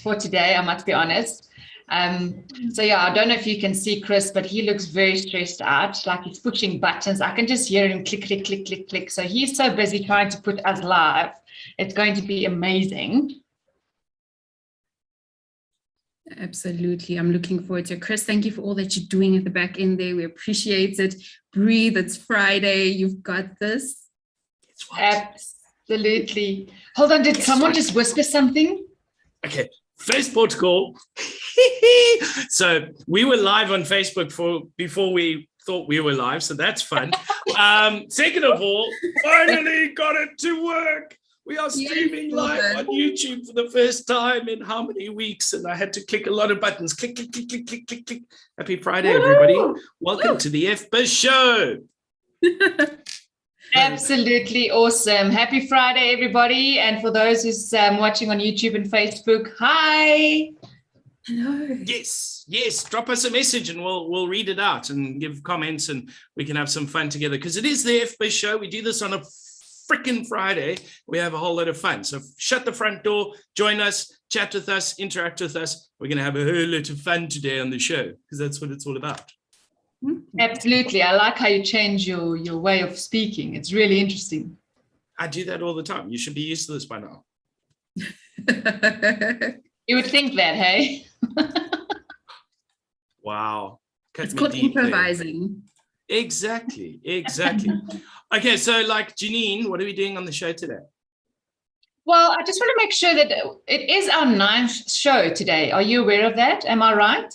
for today, I must be honest. So yeah, I don't know if you can see Chris, but he looks very stressed out, like he's pushing buttons. I can just hear him click, click, click, click, click. So he's so busy trying to put us live. It's going to be amazing. Absolutely. I'm looking forward to it. Chris, thank you for all that you're doing at the back end there. We appreciate it. Breathe. It's Friday. You've got this. Absolutely. Hold on. Did someone just whisper something? Okay. First protocol. So we were live on Facebook before we thought we were live. So that's fun. Second of all, finally got it to work. We are streaming live on YouTube for the first time in how many weeks? And I had to click a lot of buttons. Click, click, click, click, click, click, click. Happy Friday, everybody. Welcome to the FBiz show. Absolutely awesome. Happy Friday, everybody. And for those who's watching on YouTube and Facebook, hi. Hello. Yes. Drop us a message and we'll read it out and give comments and we can have some fun together because it is the FBiz show. We do this on a freaking Friday. We have a whole lot of fun. So shut the front door, join us, chat with us, interact with us. We're going to have a whole lot of fun today on the show because that's what it's all about. Absolutely. I like how you change your way of speaking. It's really interesting. I do that all the time. You should be used to this by now. You would think that, hey? Wow. It's called improvising. Exactly. Okay, so like Janine, what are we doing on the show today? Well, I just want to make sure that it is our 9th show today. Are you aware of that? Am I right?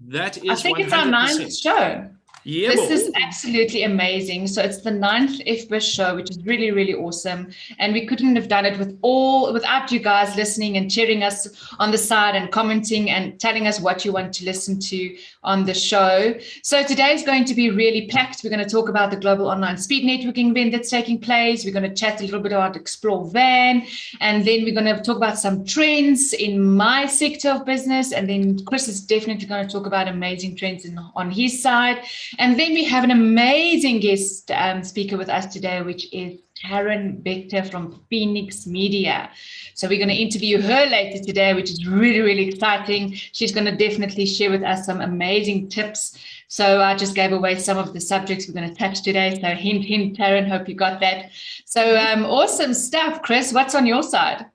That is, I think 100%. It's our 9th show. Yeah, this is absolutely amazing. So it's the 9th FBiz show, which is really, really awesome. And we couldn't have done it without you guys listening and cheering us on the side and commenting and telling us what you want to listen to on the show. So today is going to be really packed. We're going to talk about the Global Online Speed Networking event that's taking place. We're going to chat a little bit about Explore Van. And then we're going to talk about some trends in my sector of business. And then Chris is definitely going to talk about amazing trends on his side. And then we have an amazing guest speaker with us today, which is TARYN Bechter from Phoenix Media. So we're going to interview her later today, which is really, really exciting. She's going to definitely share with us some amazing tips. So I just gave away some of the subjects we're going to touch today. So hint, hint, TARYN, hope you got that. So awesome stuff. Chris, what's on your side?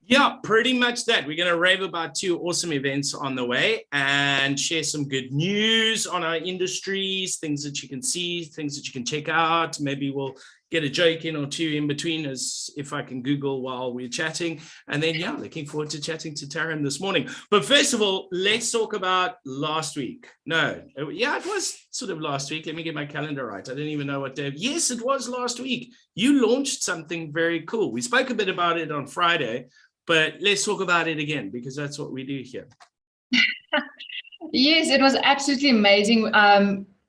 Yeah, pretty much that. We're going to rave about 2 awesome events on the way and share some good news on our industries, things that you can see, things that you can check out. Maybe we'll get a joke in or 2 in between as if I can Google while we're chatting. And then, yeah, looking forward to chatting to TARYN this morning. But first of all, let's talk about last week. No, yeah, it was sort of last week. Let me get my calendar right. I didn't even know what day. Yes, it was last week. You launched something very cool. We spoke a bit about it on Friday. But let's talk about it again, because that's what we do here. Yes, it was absolutely amazing.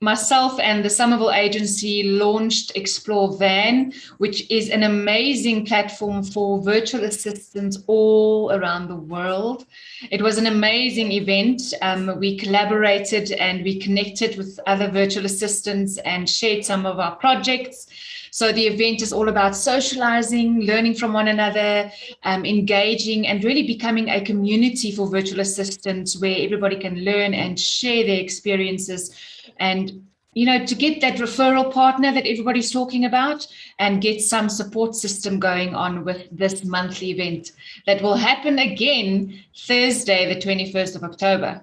Myself and the Somerville agency launched Explore Van, which is an amazing platform for virtual assistants all around the world. It was an amazing event. We collaborated and we connected with other virtual assistants and shared some of our projects. So the event is all about socializing, learning from one another, engaging, and really becoming a community for virtual assistants where everybody can learn and share their experiences and, you know, to get that referral partner that everybody's talking about and get some support system going on with this monthly event that will happen again Thursday, the 21st of October.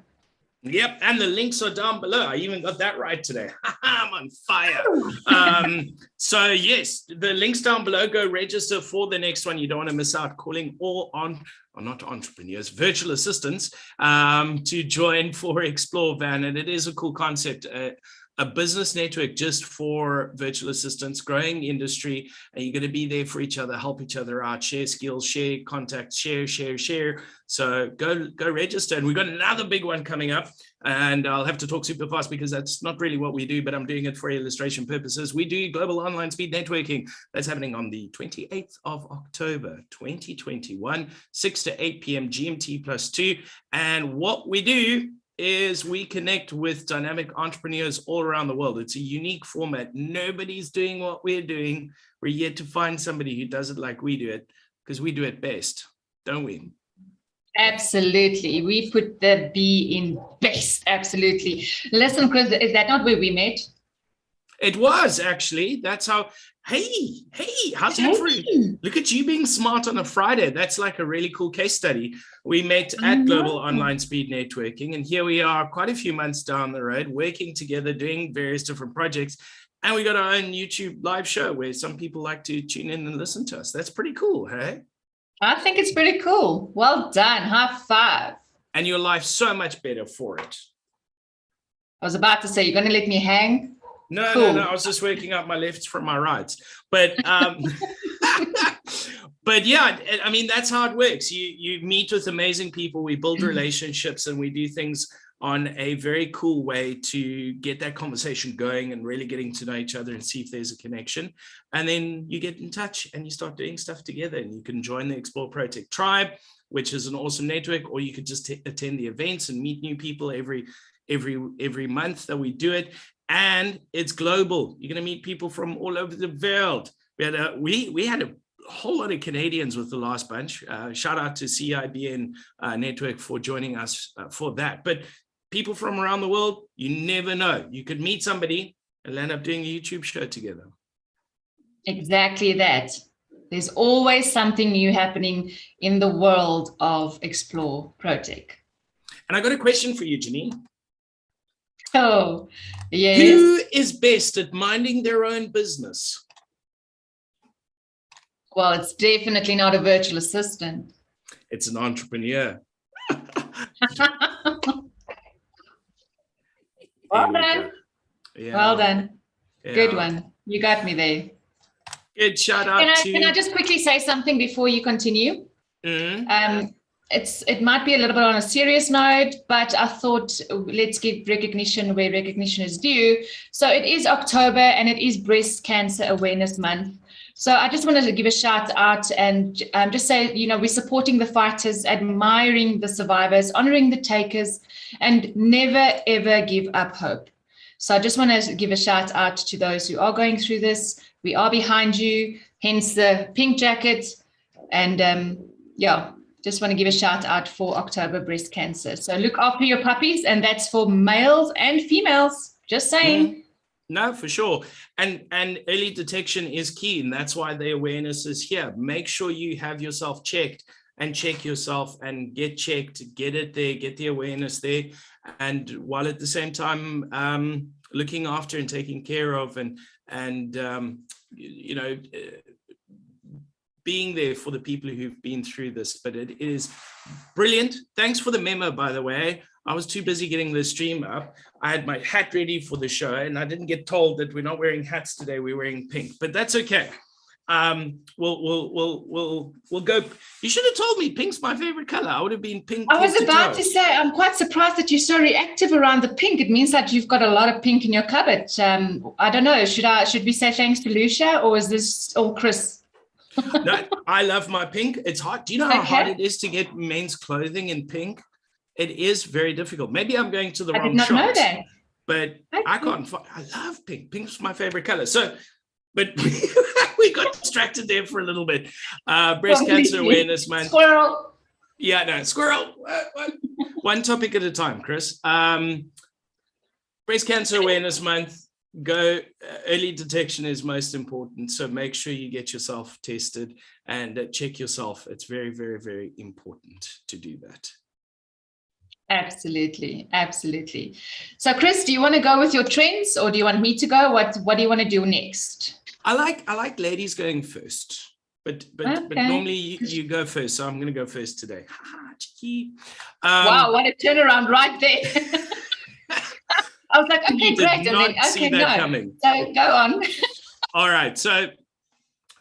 Yep, and the links are down below. I even got that right today. I'm on fire. So yes, the links down below. Go register for the next one. You don't want to miss out. Calling all not entrepreneurs, virtual assistants to join for Explore Van. And it is a cool concept. A business network just for virtual assistants, growing industry, and you're going to be there for each other, help each other out, share skills, share contacts, share. So go register. And we've got another big one coming up, and I'll have to talk super fast because that's not really what we do, but I'm doing it for illustration purposes. We do Global Online Speed Networking. That's happening on the 28th of October, 2021, 6 to 8 p.m. GMT +2. And what we do is we connect with dynamic entrepreneurs all around the world. It's a unique format. Nobody's doing what we're doing. We're yet to find somebody who does it like we do it, because we do it best, don't we? Absolutely. We put the B in best. Absolutely. Listen, Chris, is that not where we met? It was actually. That's how. Hey, how's that for you? Look at you being smart on a Friday. That's like a really cool case study. We met at Global Online Speed Networking, and here we are quite a few months down the road, working together, doing various different projects. And we got our own YouTube live show where some people like to tune in and listen to us. That's pretty cool, hey? I think it's pretty cool. Well done. High five. And your life's so much better for it. I was about to say, you're going to let me hang? No, Cool. no. I was just working out my lefts from my rights. But but yeah, I mean, that's how it works. You meet with amazing people, we build relationships, and we do things on a very cool way to get that conversation going and really getting to know each other and see if there's a connection. And then you get in touch and you start doing stuff together, and you can join the Explore ProTech tribe, which is an awesome network, or you could just attend the events and meet new people every month that we do it. And it's global. You're going to meet people from all over the world. We had a whole lot of Canadians with the last bunch. Shout out to CIBN Network for joining us for that. But people from around the world, you never know. You could meet somebody and end up doing a YouTube show together. Exactly that. There's always something new happening in the world of Explore ProTech. And I got a question for you, Janine. Oh, yes. Who is best at minding their own business? Well, it's definitely not a virtual assistant. It's an entrepreneur. Well done. Yeah. Well done. Yeah. Good one. You got me there. Good shout out Can I just quickly say something before you continue? Mm-hmm. It might be a little bit on a serious note, but I thought let's give recognition where recognition is due. So it is October and it is Breast Cancer Awareness Month. So I just wanted to give a shout out and just say, we're supporting the fighters, admiring the survivors, honoring the takers, and never, ever give up hope. So I just want to give a shout out to those who are going through this. We are behind you, hence the pink jacket. And just want to give a shout out for October Breast Cancer. So look after your puppies, and that's for males and females. Just saying. No, for sure. And early detection is key, and that's why the awareness is here. Make sure you have yourself checked and check yourself and get checked, get it there, get the awareness there. And while at the same time looking after and taking care of and being there for the people who've been through this. But it is brilliant. Thanks for the memo, by the way. I was too busy getting the stream up. I had my hat ready for the show, and I didn't get told that we're not wearing hats today. We're wearing pink, but that's okay. We'll go. You should have told me pink's my favorite color. I would have been pink. I was about to say, I'm quite surprised that you're so reactive around the pink. It means that you've got a lot of pink in your cupboard. I don't know. Should we say thanks to Lucia, or is this all Chris? No, I love my pink. It's hard. Do you know how hard it is to get men's clothing in pink? It is very difficult. Maybe I'm going to the wrong shop. I did not know that. But I can't find. I love pink. Pink's my favorite color. So, but we got distracted there for a little bit. Breast Cancer Awareness Month. Squirrel. Yeah, no, squirrel. One topic at a time, Chris. Breast Cancer Awareness Month. Early detection is most important. So make sure you get yourself tested and check yourself. It's very, very, very important to do that. Absolutely. Absolutely. So Chris, do you want to go with your trends, or do you want me to go? What do you want to do next? I like ladies going first, but normally you go first. So I'm going to go first today. Wow, what a turnaround right there. I was like, okay, great. And then, okay, no. Coming. So go on. All right. So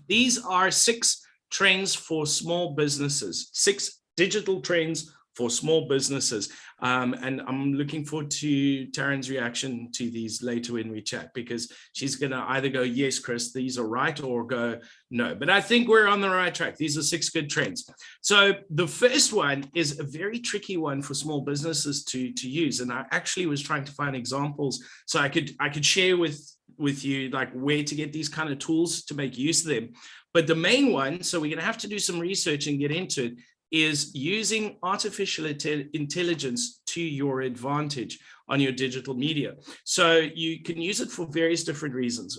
these are 6 trends for small businesses, 6 digital trends for small businesses. And I'm looking forward to TARYN's reaction to these later when we chat, because she's going to either go, yes, Chris, these are right, or go, no. But I think we're on the right track. These are 6 good trends. So the first one is a very tricky one for small businesses to use. And I actually was trying to find examples so I could share with you like where to get these kind of tools to make use of them. But the main one, so we're going to have to do some research and get into it, is using artificial intelligence to your advantage on your digital media. So you can use it for various different reasons,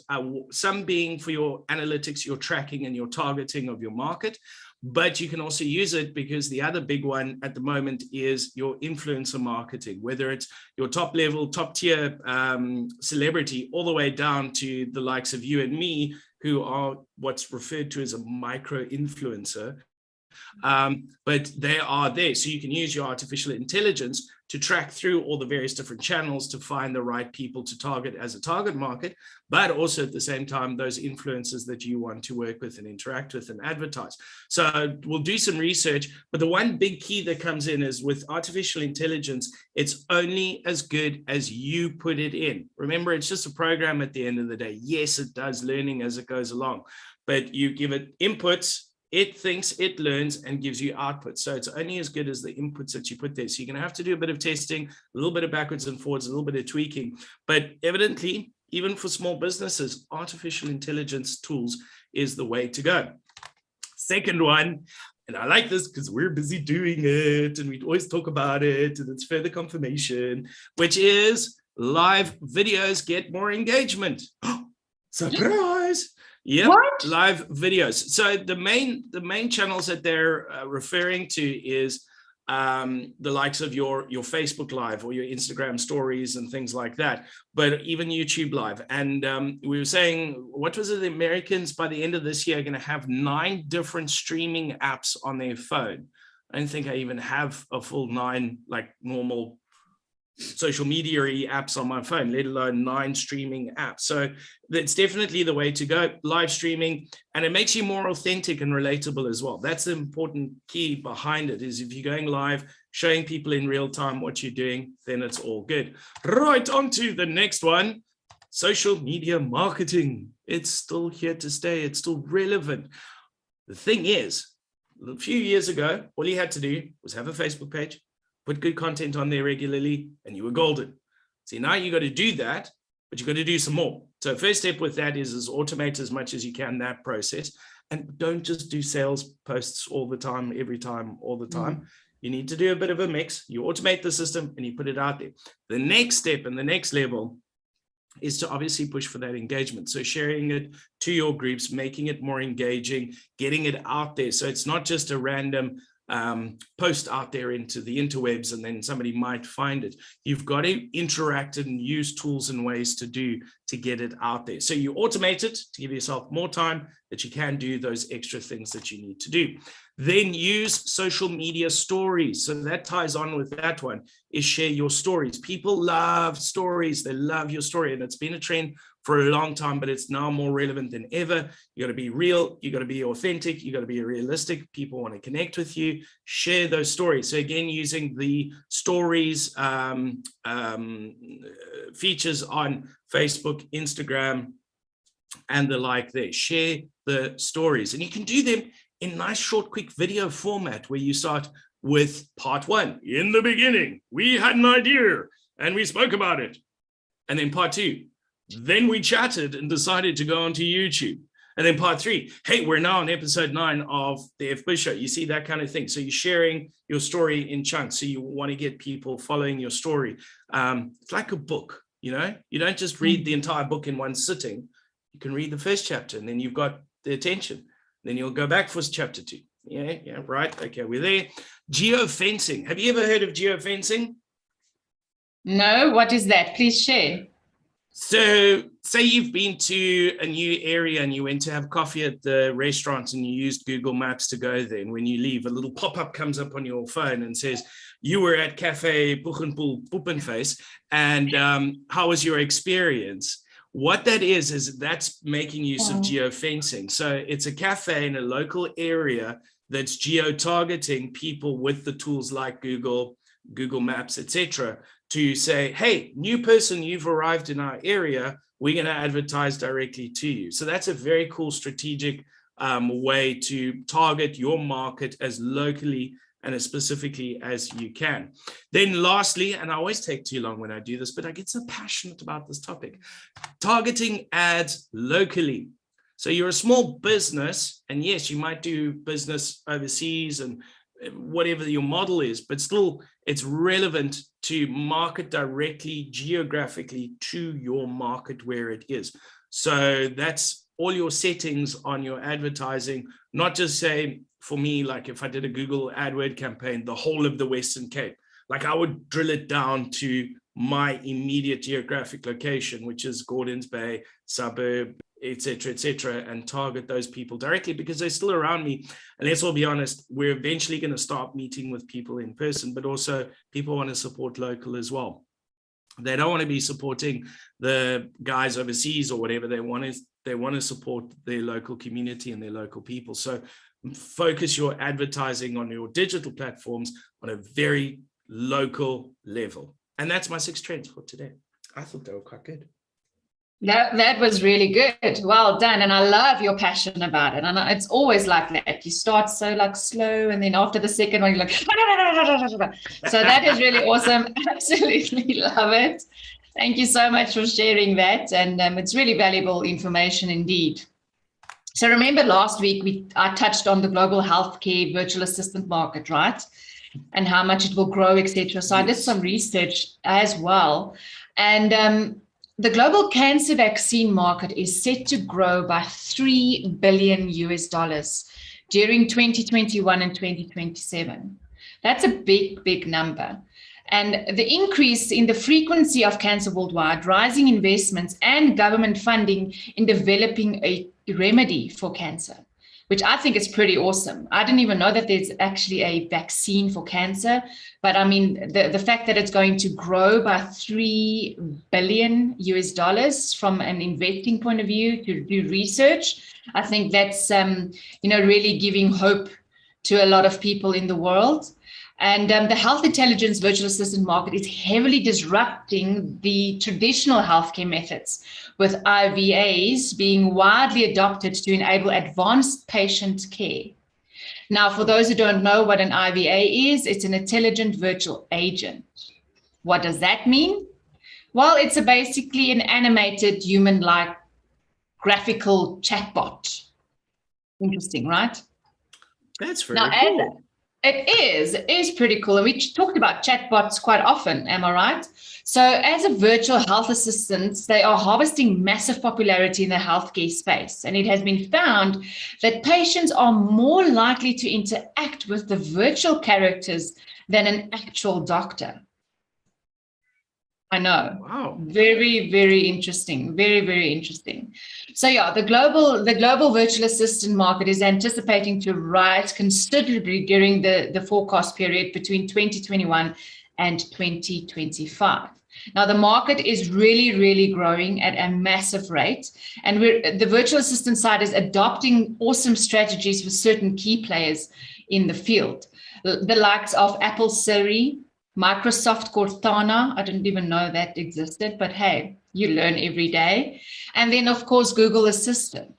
some being for your analytics, your tracking and your targeting of your market. But you can also use it because the other big one at the moment is your influencer marketing, whether it's your top level, top tier celebrity, all the way down to the likes of you and me, who are what's referred to as a micro influencer. But they are there. So you can use your artificial intelligence to track through all the various different channels to find the right people to target as a target market, but also at the same time, those influencers that you want to work with and interact with and advertise. So we'll do some research, but the one big key that comes in is with artificial intelligence, it's only as good as you put it in. Remember, it's just a program at the end of the day. Yes, it does learning as it goes along, but you give it inputs, it thinks, it learns, and gives you output. So it's only as good as the inputs that you put there. So you're going to have to do a bit of testing, a little bit of backwards and forwards, a little bit of tweaking. But evidently, even for small businesses, artificial intelligence tools is the way to go. Second one, and I like this because we're busy doing it and we always talk about it, and it's further confirmation, which is live videos get more engagement. Surprise! Yep, what? Live videos. So the main channels that they're referring to is the likes of your Facebook Live or your Instagram stories and things like that, but even YouTube Live. And we were saying, what was it? The Americans by the end of this year are going to have 9 different streaming apps on their phone. I don't think I even have a full 9 like normal social media apps on my phone, let alone 9 streaming apps. So that's definitely the way to go, live streaming, and it makes you more authentic and relatable as well. That's the important key behind it, is if you're going live, showing people in real time what you're doing, then it's all good. Right, on to the next one, social media marketing. It's still here to stay. It's still relevant. The thing is, a few years ago, all you had to do was have a Facebook page, put good content on there regularly, and you were golden. See, now you got to do that, but you got to do some more. So first step with that is automate as much as you can that process, and don't just do sales posts all the time, every time, all the time. You need to do a bit of a mix. You automate the system and you put it out there. The next step and the next level is to obviously push for that engagement. So sharing it to your groups, making it more engaging, getting it out there. So it's not just a random post out there into the interwebs and then somebody might find it. You've got to interact and use tools and ways to get it out there. So you automate it to give yourself more time that you can do those extra things that you need to do. Then use social media stories. So that ties on with that one, is share your stories. People love stories. They love your story. And it's been a trend for a long time, but it's now more relevant than ever. You got to be real. You got to be authentic. You got to be realistic. People want to connect with you. Share those stories. So again, using the stories features on Facebook, Instagram, and the like there. Share the stories. And you can do them in nice, short, quick video format where you start with part 1. In the beginning, we had an idea and we spoke about it. And then part 2, then we chatted and decided to go onto YouTube. And then part 3, hey, we're now on episode 9 of the FBiz show. You see that kind of thing. So you're sharing your story in chunks. So you want to get people following your story. It's like a book, you know, you don't just read the entire book in one sitting. You can read the first chapter and then you've got the attention. Then you'll go back for chapter 2. Yeah, right. Okay, we're there. Geofencing. Have you ever heard of geofencing? No, what is that? Please share. So say you've been to a new area and you went to have coffee at the restaurant and you used Google Maps to go there. And when you leave, a little pop-up comes up on your phone and says, you were at Cafe Buchenpoel Poepenfeest, and how was your experience? What that is that's making use of geofencing. So it's a cafe in a local area that's geo-targeting people with the tools like Google Maps, etc., to say, hey, new person, you've arrived in our area, we're going to advertise directly to you. So that's a very cool strategic way to target your market as locally and as specifically as you can. Then lastly, and I always take too long when I do this, but I get so passionate about this topic, targeting ads locally. So you're a small business, and yes, you might do business overseas and whatever your model is, but still it's relevant to market directly geographically to your market where it is. So that's all your settings on your advertising, not just say, for me, like if I did a Google AdWord campaign, the whole of the Western Cape, like I would drill it down to my immediate geographic location, which is Gordons Bay, suburb, etc., and target those people directly because they're still around me. And let's all be honest, we're eventually going to start meeting with people in person, but also people want to support local as well. They don't want to be supporting the guys overseas or whatever. They want to support their local community and their local people. So focus your advertising on your digital platforms on a very local level. And that's my 6 trends for today. I thought they were quite good. That was really good. Well done. And I love your passion about it. And it's always like that. You start so like slow, and then after the second one, you're like, so that is really awesome. Absolutely love it. Thank you so much for sharing that. And it's really valuable information indeed. So remember last week, I touched on the global healthcare virtual assistant market, right? And how much it will grow, etc. So I did some research as well. And the global cancer vaccine market is set to grow by $3 billion during 2021 and 2027. That's a big, big number. And the increase in the frequency of cancer worldwide, rising investments and government funding in developing a remedy for cancer, which I think is pretty awesome. I didn't even know that there's actually a vaccine for cancer, but I mean, the fact that it's going to grow by $3 billion from an investing point of view to do research, I think that's, really giving hope to a lot of people in the world. And the health intelligence virtual assistant market is heavily disrupting the traditional healthcare methods, with IVAs being widely adopted to enable advanced patient care. Now, for those who don't know what an IVA is, it's an intelligent virtual agent. What does that mean? Well, it's basically an animated human-like graphical chatbot. Interesting, right? That's very cool. It is pretty cool. And we talked about chatbots quite often, am I right? So as a virtual health assistant, they are harvesting massive popularity in the healthcare space. And it has been found that patients are more likely to interact with the virtual characters than an actual doctor. I know. Wow. Very, very interesting. Very, very interesting. So yeah, the global virtual assistant market is anticipating to rise considerably during the forecast period between 2021 and 2025. Now, the market is really, really growing at a massive rate. And the virtual assistant side is adopting awesome strategies for certain key players in the field. The likes of Apple Siri, Microsoft Cortana, I didn't even know that existed, but hey, you learn every day. And then, of course, Google Assistant.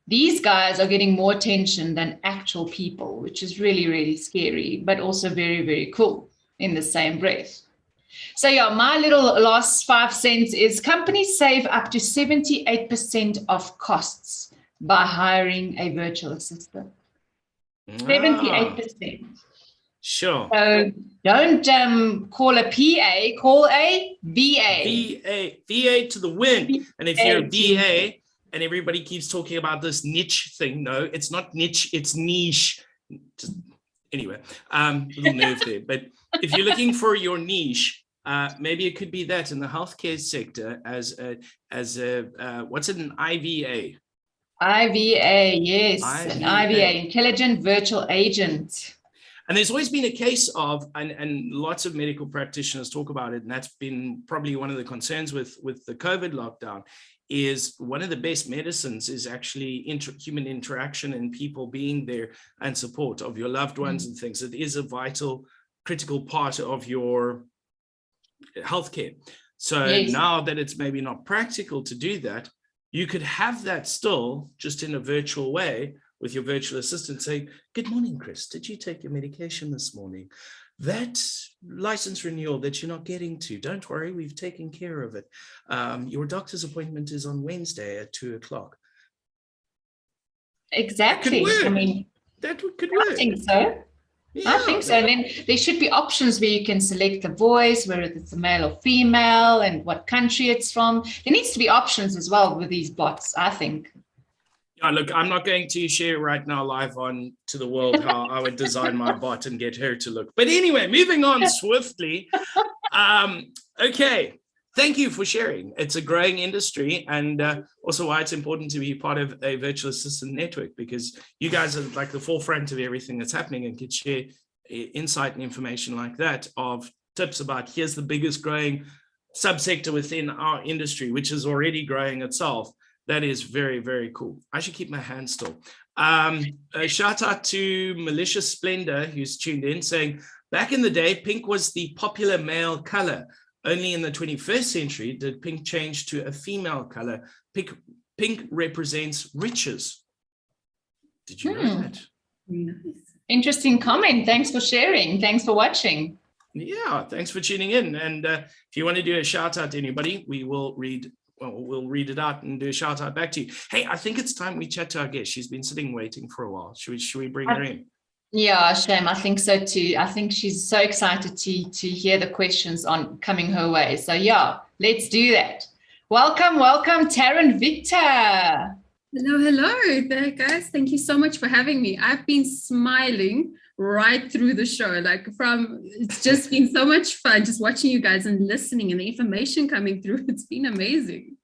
These guys are getting more attention than actual people, which is really, really scary, but also very, very cool in the same breath. So yeah, my little last 5 cents is companies save up to 78% of costs by hiring a virtual assistant. 78%. Sure. So don't call a PA, call a VA. VA to the win. And if you're a VA and everybody keeps talking about this niche thing, no, it's not niche, it's niche. Just, anyway, little nerve there. But if you're looking for your niche, maybe it could be that in the healthcare sector as a what's it, an IVA? IVA, yes, an IVA, intelligent virtual agent. And there's always been a case of, and lots of medical practitioners talk about it, and that's been probably one of the concerns with the COVID lockdown, is one of the best medicines is actually human interaction and people being there and support of your loved ones and things. It is a vital, critical part of your healthcare. So now that it's maybe not practical to do that, you could have that still just in a virtual way with your virtual assistant saying, "Good morning, Chris. Did you take your medication this morning? That license renewal that you're not getting to, don't worry, we've taken care of it. Your doctor's appointment is on Wednesday at 2:00. Exactly. That could work. I mean, that could work. I think so. I think so. And then there should be options where you can select the voice, whether it's a male or female, and what country it's from. There needs to be options as well with these bots, I think. Yeah, look, I'm not going to share right now live on to the world how I would design my bot and get her to look. But anyway, moving on swiftly. Okay, thank you for sharing. It's a growing industry, and also why it's important to be part of a virtual assistant network, because you guys are like the forefront of everything that's happening and can share insight and information like that of tips about here's the biggest growing subsector within our industry, which is already growing itself. That is very, very cool. I should keep my hands still. A shout out to Malicious Splendor, who's tuned in, saying, back in the day, pink was the popular male color. Only in the 21st century did pink change to a female color. Pink represents riches. Did you know that? Interesting comment. Thanks for sharing. Thanks for watching. Yeah, thanks for tuning in. And if you want to do a shout out to anybody, we'll read it out and do a shout out back to you. Hey, I think it's time we chat to our guest. She's been sitting waiting for a while. Should we bring her in? Yeah, Shem, I think so too. I think she's so excited to hear the questions on coming her way. So yeah, let's do that. Welcome, TARYN Victor. Hello there, guys. Thank you so much for having me. I've been smiling right through the show. It's just been so much fun just watching you guys and listening and the information coming through. It's been amazing.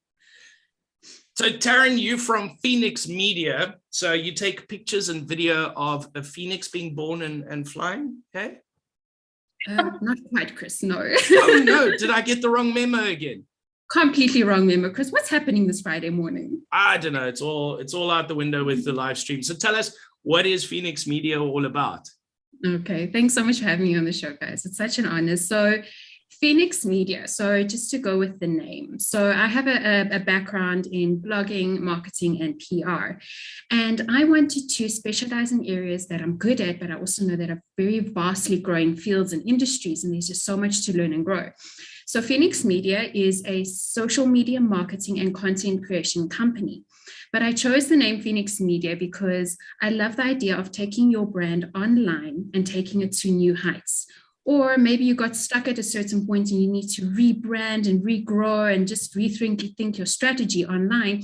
So TARYN, you from Phoenix Media. So you take pictures and video of a phoenix being born and flying, okay? Not quite, Chris, no. Oh no, did I get the wrong memo again? Completely wrong memo, Chris. What's happening this Friday morning? I don't know. It's all out the window with the live stream. So tell us, what is Phoenix Media all about? Okay, thanks so much for having me on the show, guys. It's such an honor. So Phoenix Media. So just to go with the name. So I have a background in blogging, marketing, and PR. And I wanted to specialize in areas that I'm good at, but I also know that are very vastly growing fields and industries, and there's just so much to learn and grow. So Phoenix Media is a social media marketing and content creation company. But I chose the name Phoenix Media because I love the idea of taking your brand online and taking it to new heights. Or maybe you got stuck at a certain point and you need to rebrand and regrow and just rethink your strategy online.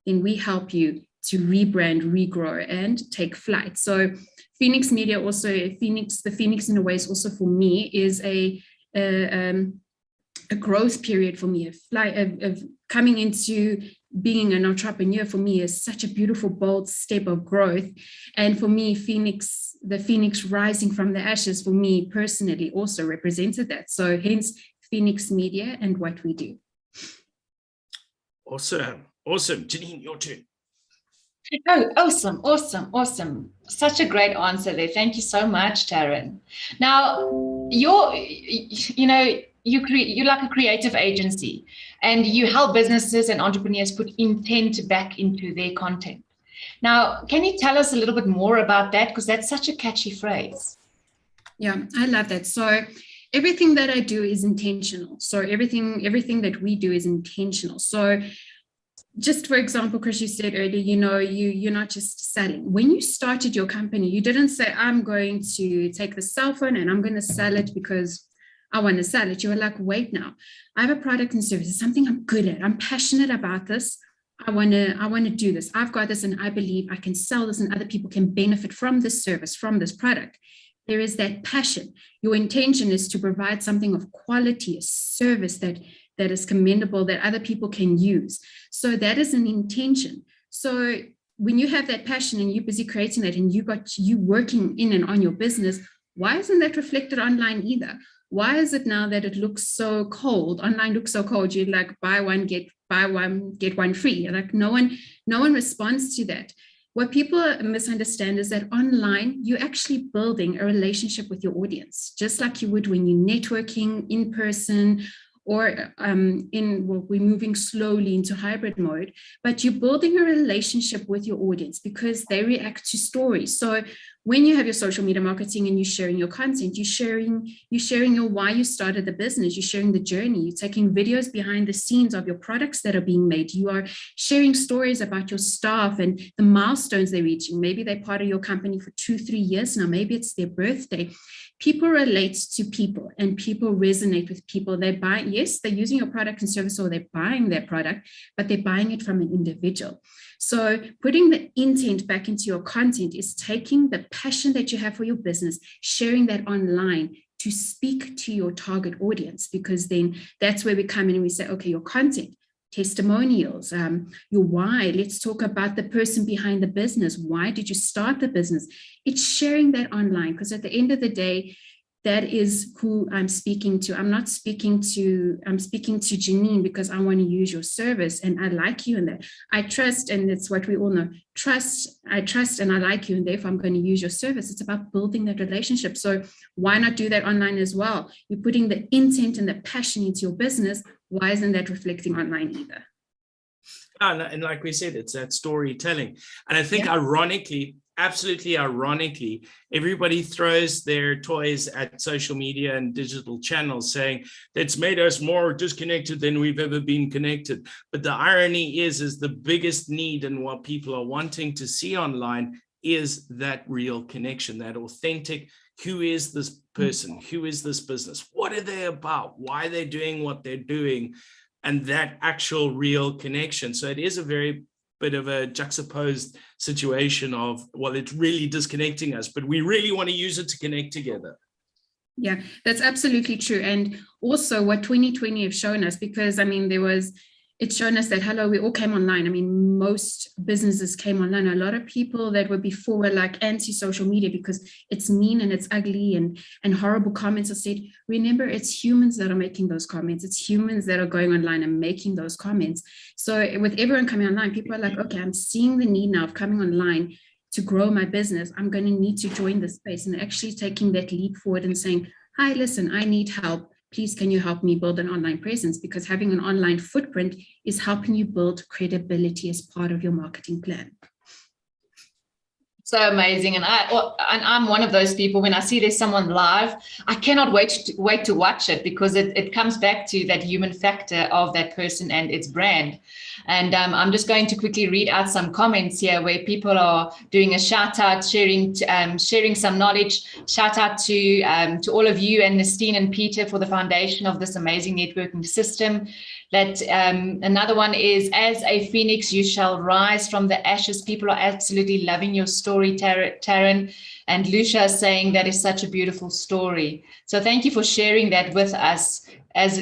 Then we help you to rebrand, regrow, and take flight. So Phoenix Media, also the Phoenix in a way is also for me is a growth period for me, of coming into being an entrepreneur for me is such a beautiful, bold step of growth. And for me, the Phoenix rising from the ashes, for me personally, also represented that. So hence Phoenix Media and what we do. Awesome. Janine, your turn. Oh, awesome. Such a great answer there. Thank you so much, TARYN. Now, you're like a creative agency, and you help businesses and entrepreneurs put intent back into their content. Now, can you tell us a little bit more about that? Because that's such a catchy phrase. Yeah, I love that. So everything that I do is intentional. So everything that we do is intentional. So just for example, Chris, you said earlier, you're not just selling. When you started your company, you didn't say, I'm going to take the cell phone and I'm going to sell it because I want to sell it. You were like, wait now, I have a product and service. It's something I'm good at. I'm passionate about this. I want to do this. I've got this and I believe I can sell this and other people can benefit from this service, from this product. There is that passion. Your intention is to provide something of quality, a service that is commendable, that other people can use. So that is an intention. So when you have that passion and you're busy creating that and you working in and on your business, why isn't that reflected online either? Why is it now that it looks so cold? Online looks so cold. You're like, buy one, get one free. Like no one responds to that. What people misunderstand is that online, you're actually building a relationship with your audience, just like you would when you're networking in person, or we're moving slowly into hybrid mode, but you're building a relationship with your audience because they react to stories. So when you have your social media marketing and you're sharing your content, you're sharing your why you started the business, you're sharing the journey, you're taking videos behind the scenes of your products that are being made, you are sharing stories about your staff and the milestones they're reaching. Maybe they're part of your company for 2-3 years now, maybe it's their birthday. People relate to people and people resonate with people. They buy, yes, they're using your product and service or they're buying their product, but they're buying it from an individual. So putting the intent back into your content is taking the passion that you have for your business, sharing that online to speak to your target audience, because then that's where we come in and we say, okay, your content, testimonials, your why, let's talk about the person behind the business. Why did you start the business? It's sharing that online, because at the end of the day, that is who I'm speaking to. I'm speaking to JANINE because I want to use your service and I like you and that I trust, and it's what we all know. I trust and I like you, and therefore I'm going to use your service. It's about building that relationship. So why not do that online as well? You're putting the intent and the passion into your business. Why isn't that reflecting online either? And like we said, it's that storytelling. And I think ironically, absolutely ironically, everybody throws their toys at social media and digital channels saying that's made us more disconnected than we've ever been connected. But the irony is the biggest need and what people are wanting to see online is that real connection, that authentic, who is this person? Who is this business? What are they about? Why are they doing what they're doing? And that actual real connection. So it is a very bit of a juxtaposed situation of, well, it's really disconnecting us, but we really want to use it to connect together. Yeah, that's absolutely true. And also what 2020 have shown us, because I mean, it's shown us that, hello, we all came online. I mean, most businesses came online. A lot of people that were before were like anti-social media because it's mean and it's ugly and horrible comments are said. Remember, it's humans that are making those comments. It's humans that are going online and making those comments. So with everyone coming online, people are like, okay, I'm seeing the need now of coming online to grow my business. I'm going to need to join this space, and actually taking that leap forward and saying, hi, listen, I need help. Please, can you help me build an online presence? Because having an online footprint is helping you build credibility as part of your marketing plan. So amazing. And I'm one of those people, when I see there's someone live, I cannot wait to watch it, because it comes back to that human factor of that person and its brand. And I'm just going to quickly read out some comments here where people are doing a shout out, sharing some knowledge. Shout out to all of you and Nestine and Peter for the foundation of this amazing networking system. That another one is, as a phoenix, you shall rise from the ashes. People are absolutely loving your story, TARYN. And Lucia is saying that is such a beautiful story. So thank you for sharing that with us. As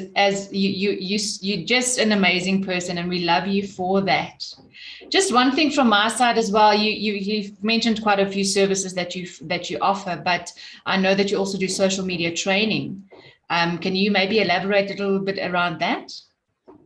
you're just an amazing person, and we love you for that. Just one thing from my side as well. You've mentioned quite a few services that you offer, but I know that you also do social media training. Can you maybe elaborate a little bit around that?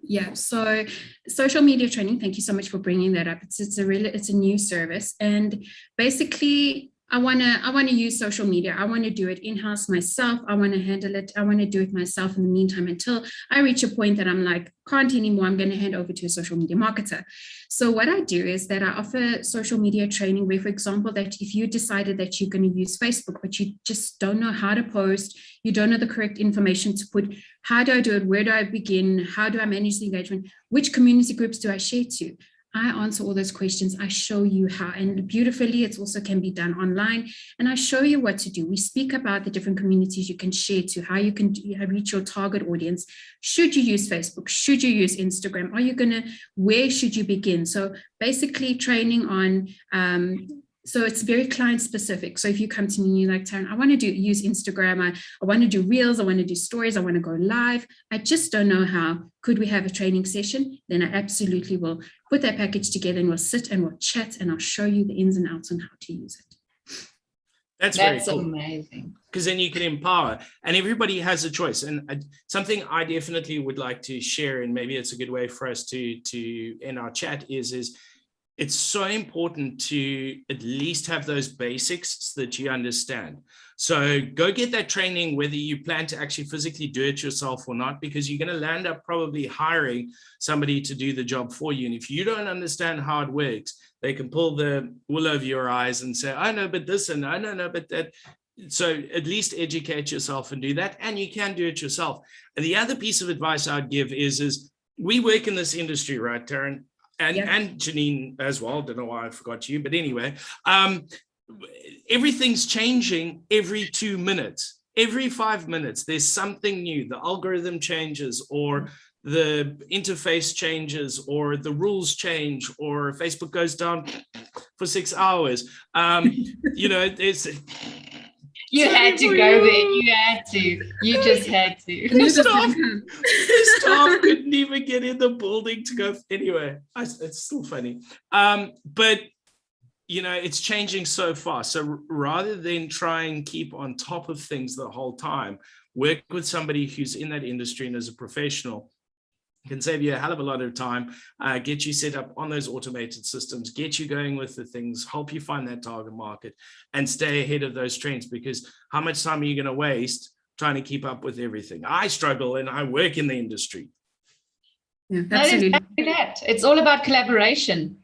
Yeah, so social media training, thank you so much for bringing that up. It's a new service, and basically I want to use social media. I want to do it in-house myself. I want to handle it. I want to do it myself in the meantime until I reach a point that I'm like, can't anymore. I'm going to hand over to a social media marketer. So what I do is that I offer social media training where, for example, that if you decided that you're going to use Facebook, but you just don't know how to post, you don't know the correct information to put, how do I do it? Where do I begin? How do I manage the engagement? Which community groups do I share to? I answer all those questions. I show you how, and beautifully, it also can be done online. And I show you what to do. We speak about the different communities you can share to, how you can reach your target audience. Should you use Facebook? Should you use Instagram? Where should you begin? So basically training on, so it's very client specific. So if you come to me and you're like, TARYN, I want to use Instagram. I want to do reels. I want to do stories. I want to go live. I just don't know how. Could we have a training session? Then I absolutely will put that package together, and we'll sit and we'll chat, and I'll show you the ins and outs on how to use it. That's very cool. Amazing. Because then you can empower, and everybody has a choice. And something I definitely would like to share, and maybe it's a good way for us to end our chat, is it's so important to at least have those basics so that you understand. So go get that training, whether you plan to actually physically do it yourself or not, because you're going to land up probably hiring somebody to do the job for you. And if you don't understand how it works, they can pull the wool over your eyes and say, I know, but this, and I don't know, but that. So at least educate yourself and do that. And you can do it yourself. And the other piece of advice I'd give is we work in this industry, right, Taryn? And Janine as well. Don't know why I forgot you, but anyway, everything's changing every 2 minutes. Every 5 minutes, there's something new. The algorithm changes, or the interface changes, or the rules change, or Facebook goes down for 6 hours. There's. You had to go there. You had to. You just had to. The staff couldn't even get in the building to go. Anyway, it's still funny. But, it's changing so fast. So rather than try and keep on top of things the whole time, work with somebody who's in that industry and is a professional. Can save you a hell of a lot of time, get you set up on those automated systems, get you going with the things, help you find that target market, and stay ahead of those trends. Because how much time are you going to waste trying to keep up with everything? I struggle, and I work in the industry. Yeah, absolutely. That is exactly that. It's all about collaboration.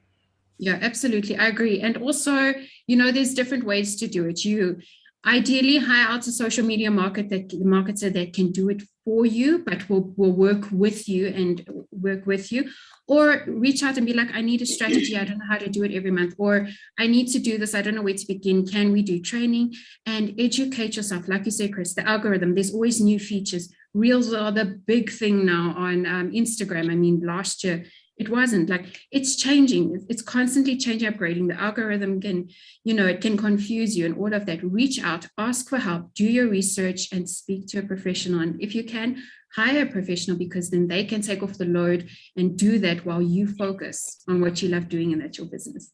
Yeah, absolutely. I agree. And also, there's different ways to do it. You ideally hire out a social media marketer that can do it for you, but will work with you, or reach out and be like, I need a strategy. I don't know how to do it every month, or I need to do this. I don't know where to begin. Can we do training? And educate yourself. Like you said, Chris, the algorithm, there's always new features. Reels are the big thing now on Instagram. I mean, last year, it wasn't. Like, it's changing. It's constantly changing, upgrading. The algorithm can, it can confuse you and all of that. Reach out, ask for help, do your research, and speak to a professional. And if you can, hire a professional, because then they can take off the load and do that while you focus on what you love doing, and that's your business.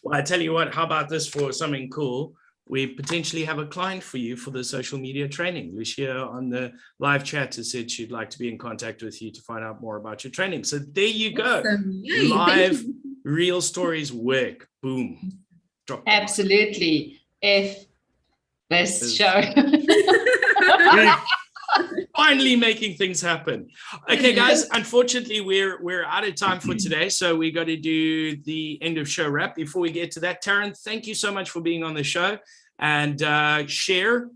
Well, I tell you what, how about this for something cool? We potentially have a client for you for the social media training. Lucia on the live chat has said she'd like to be in contact with you to find out more about your training. So there you go. Awesome. Live, real stories work. Boom. Drop Absolutely. FBiz show. Finally making things happen. Okay, guys, unfortunately, we're out of time for today, so we got to do the end of show wrap. Before we get to that, Taryn, thank you so much for being on the show. And share,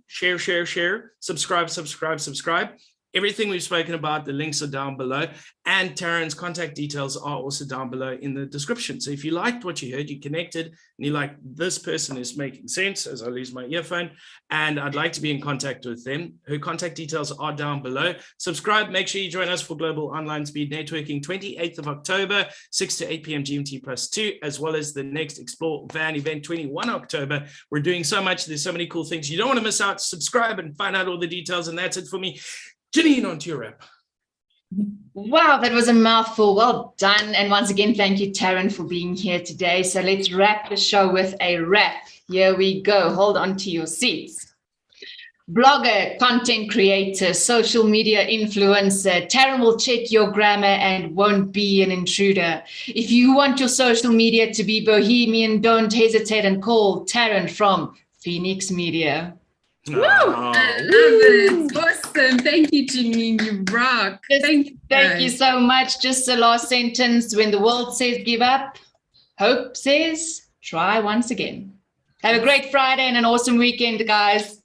subscribe. Everything we've spoken about, the links are down below, and Taryn's contact details are also down below in the description. So if you liked what you heard, you connected, and you're like, this person is making sense, as I lose my earphone, and I'd like to be in contact with them, her contact details are down below. Subscribe, make sure you join us for Global Online Speed Networking, 28th of October, 6 to 8 p.m. GMT +2, as well as the next Explore Van event, 21 October. We're doing so much. There's so many cool things. You don't want to miss out. Subscribe and find out all the details, and that's it for me. Janine, on to your wrap. Wow, that was a mouthful. Well done. And once again, thank you, Taryn, for being here today. So let's wrap the show with a wrap. Here we go. Hold on to your seats. Blogger, content creator, social media influencer, Taryn will check your grammar and won't be an intruder. If you want your social media to be bohemian, don't hesitate and call Taryn from Phoenix Media. Woo! I love it. Awesome. Thank you, Janine. You rock. Thank you so much. Just the last sentence. When the world says give up, hope says try once again. Have a great Friday and an awesome weekend, guys.